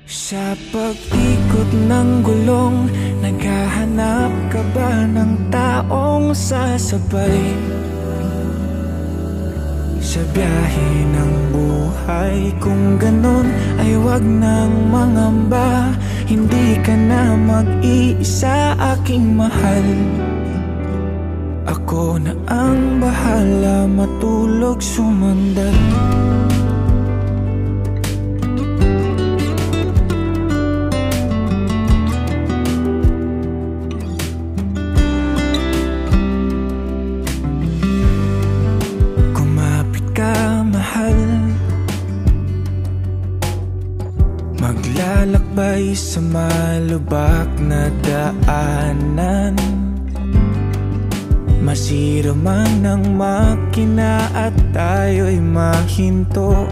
Sa pag-ikot ng gulong, naghahanap ka ba ng taong sasabay? Sa biyahe ng buhay, kung ganon ay wag nang mangamba. Hindi ka na mag-iisa, aking mahal. Ako na ang bahala, matulog, sumandal. Maglalakbay sa malubak na daanan, masira man ang makina at tayo'y mahinto.